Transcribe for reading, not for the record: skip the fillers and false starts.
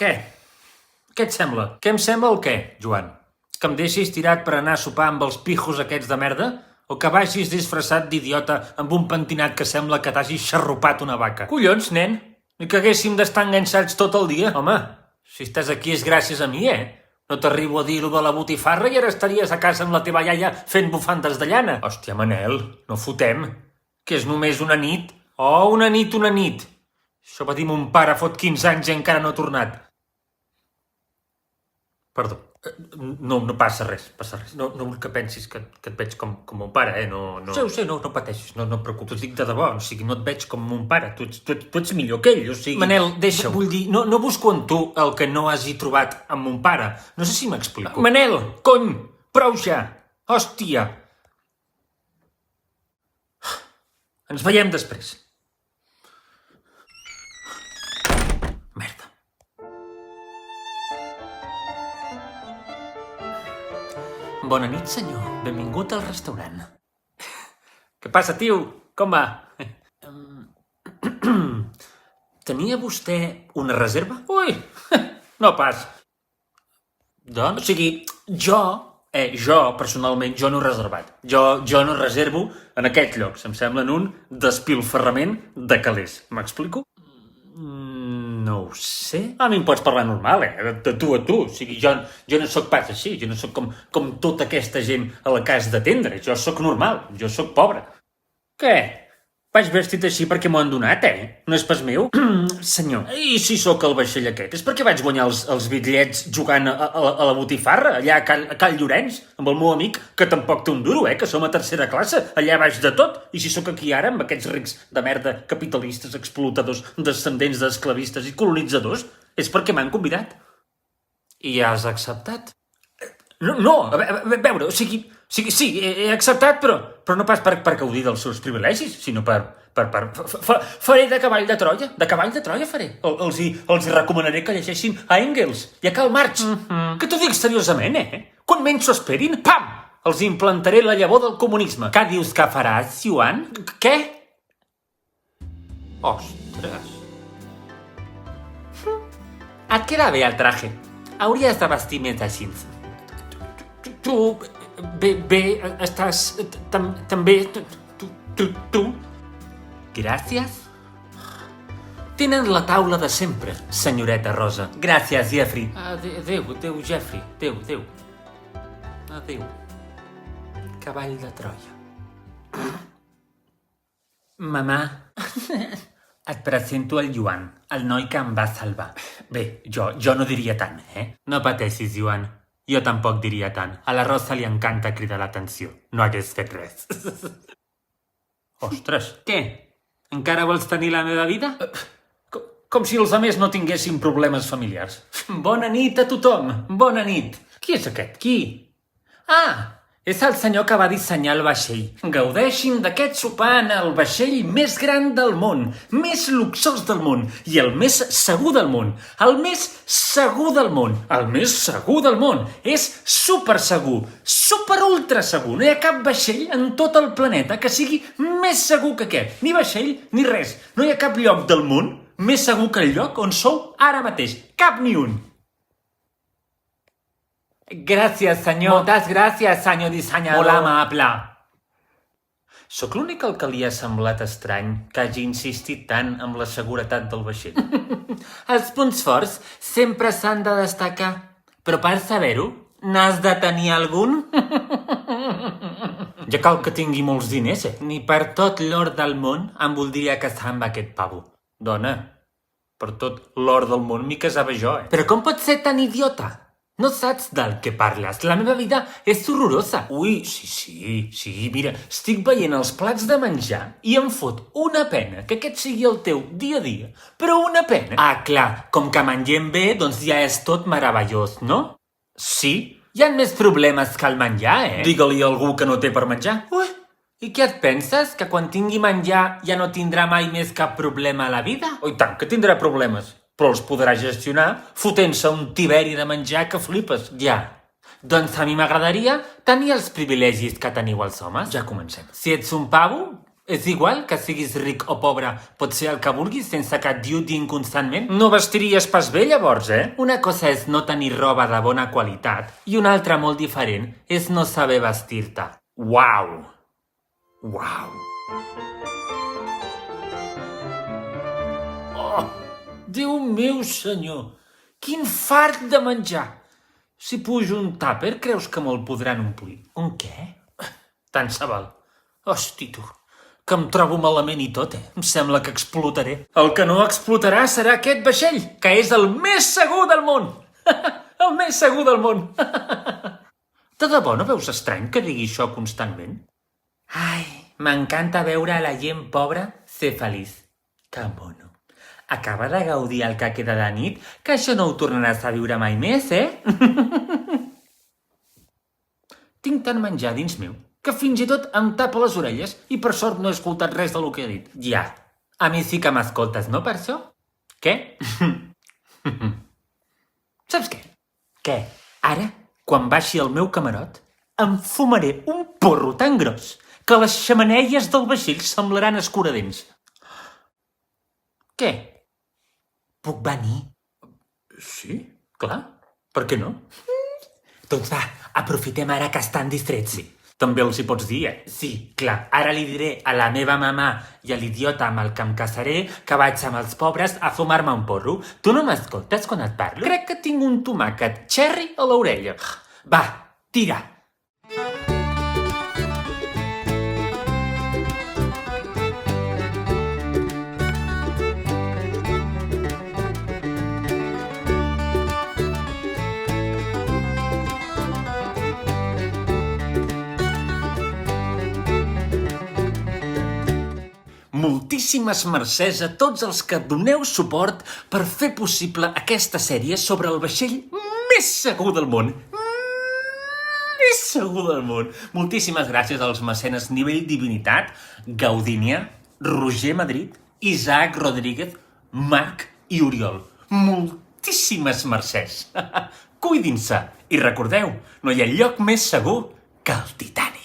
Què? Què et sembla? Què em sembla el què, Joan? Que em deixis tirat per anar a sopar amb els pijos aquests de merda? O que vagis disfressat d'idiota amb un pentinat que sembla que t'hagis xarrupat una vaca? Collons, nen! Ni que haguéssim d'estar enganxats tot el dia? Home, si estàs aquí és gràcies a mi, No t'arribo a dir-ho de la botifarra i ara estaries a casa amb la teva iaia fent bufandes de llana. Hòstia, Manel, no fotem. Que és només una nit? Oh, una nit, una nit. Això va dir mon pare fot 15 anys i encara no ha tornat. Perdó. No passa res, No vull que pensis que et veig com mon pare, No. Ho sé, no pateixis, no et preocupis. Dic de debò, o sigui, no et veig com mon pare. Tu ets millor que ell, o sigui... Manel, deixa-ho. Vull dir, no busco en tu el que no hagi trobat amb mon pare. No sé si m'explico. Manel, cony, prou ja. Hòstia. Ens veiem després. Merda. Bona nit, senyor. Benvingut al restaurant. Què passa, tio? Com va? Tenia vostè una reserva? Ui, no pas. Doncs? O sigui, jo personalment, jo no he reservat. Jo no reservo en aquests llocs. Em semblen un despilferrament de calés. M'explico? No ho sé. A mi em pots parlar normal, de tu a tu. O sigui, jo no sóc pas així. Jo no sóc com tota aquesta gent a la que has d'atendre. Jo sóc normal. Jo sóc pobre. Què? Vaig vestit així perquè m'ho han donat, No és pas meu? Senyor, i si sóc el vaixell aquest? És perquè vaig guanyar els bitllets jugant a la botifarra, allà a Cal Llorenç, amb el meu amic, que tampoc té un duro, que som a tercera classe, allà baix de tot. I si sóc aquí ara, amb aquests rics de merda, capitalistes, explotadors, descendents d'esclavistes i colonitzadors, és perquè m'han convidat. I has acceptat? No, a veure, o sigui, sí, he acceptat, però no pas per gaudir dels seus privilegis, sinó per... Faré de cavall de Troia faré. Els hi recomanaré que llegeixin a Engels i a Karl Marx. Que t'ho dic seriosament, Quan menys s'ho esperin, pam! Els implantaré la llavor del comunisme. Què dius que faràs, Joan? Què? Ostres. Et queda bé el traje. Hauries de vestir més així. Tu, bé, estàs també... Tu? Gràcies? Tenen la taula de sempre, senyoreta Rosa. Gràcies, Jeffrey. Adéu, Jeffrey. Adéu. Adéu. Cavall de Troia. Mamà, et presento el Joan, el noi que em va salvar. Bé, jo no diria tant, No pateixis, Joan. Jo tampoc diria tant. A la Rosa li encanta cridar l'atenció. No hagués fet res. Ostres, què? Encara vols tenir la meva vida? Com si els altres no tinguessin problemes familiars. Bona nit a tothom. Bona nit. Qui és aquest? Qui? Ah, és el senyor que va dissenyar el vaixell. Gaudeixin d'aquest sopar en el vaixell més gran del món, més luxós del món i el més segur del món. El més segur del món. El més segur del món. És super segur, super ultra segur. No hi ha cap vaixell en tot el planeta que sigui més segur que aquest. Ni vaixell, ni res. No hi ha cap lloc del món més segur que el lloc on sou ara mateix. Cap ni un. Gràcies, senyor. Moltes gràcies, senyor dissenyador. Molt amable. Sóc l'únic al que li ha semblat estrany que hagi insistit tant amb la seguretat del vaixell. Els punts forts sempre s'han de destacar. Però per saber-ho, n'has de tenir algun? Ja cal que tingui molts diners, Ni per tot l'or del món em voldria casar amb aquest pavo. Dona, per tot l'or del món m'hi casava jo, Però com pots ser tan idiota? No saps del que parles. La meva vida és horrorosa. Ui, sí, mira, estic veient els plats de menjar i em fot una pena que aquest sigui el teu dia a dia. Però una pena. Ah, clar, com que mengem bé, doncs ja és tot meravellós, no? Sí, hi ha més problemes que el menjar, Digue-li a algú que no té per menjar. Ui, i què et penses? Que quan tingui menjar ja no tindrà mai més cap problema a la vida? Oh, i tant, que tindrà problemes. Però els podrà gestionar fotent-se un tiberi de menjar que flipes. Ja. Doncs a mi m'agradaria tenir els privilegis que teniu els homes. Ja comencem. Si ets un pavo, És igual que siguis ric o pobre, pot ser el que vulguis sense que et diutin constantment. No vestiries pas bé llavors, eh? Una cosa és no tenir roba de bona qualitat i una altra molt diferent és no saber vestir-te. Uau! Uau! Oh, Déu meu senyor! Quin fart de menjar! Si pujo un tàper, creus que me'l podran omplir? Un què? Tant se val. Hosti, tu, que em trobo malament i tot, eh? Em sembla que explotaré. El que no explotarà serà aquest vaixell, que és el més segur del món! El més segur del món! De debò no veus estrany que digui això constantment? Ai, m'encanta veure a la gent pobra ser feliç. Que mono. Acaba de gaudir el que queda de nit, que això no ho tornaràs a viure mai més, eh? Tinc tant menjar dins meu que fins i tot em tapa les orelles i per sort no he escoltat res del que he dit. Ja, a mi sí que m'escoltes, no, per això? Què? Saps què? Què? Ara, quan baixi al meu camarot, em fumaré un porro tan gros que les xemeneies del vaixell semblaran escuradents. Què? Puc venir? Sí, clar. Per què no? Doncs va, aprofitem ara que estan distrets. Sí, també els hi pots dir, eh? Sí, clar. Ara li diré a la meva mamà i a l'idiota amb el que em casaré que vaig amb els pobres a fumar-me un porro. Tu no m'escoltes quan et parlo? Crec que tinc un tomàquet cherry a l'orella. Va, tira. Moltíssimes mercès a tots els que doneu suport per fer possible aquesta sèrie sobre el vaixell més segur del món. Més segur del món. Moltíssimes gràcies als mecenes Nivell Divinitat, Gaudínia, Roger Madrid, Isaac Rodríguez, Marc i Oriol. Moltíssimes mercès. Cuidin-se i recordeu, no hi ha lloc més segur que el Titanic.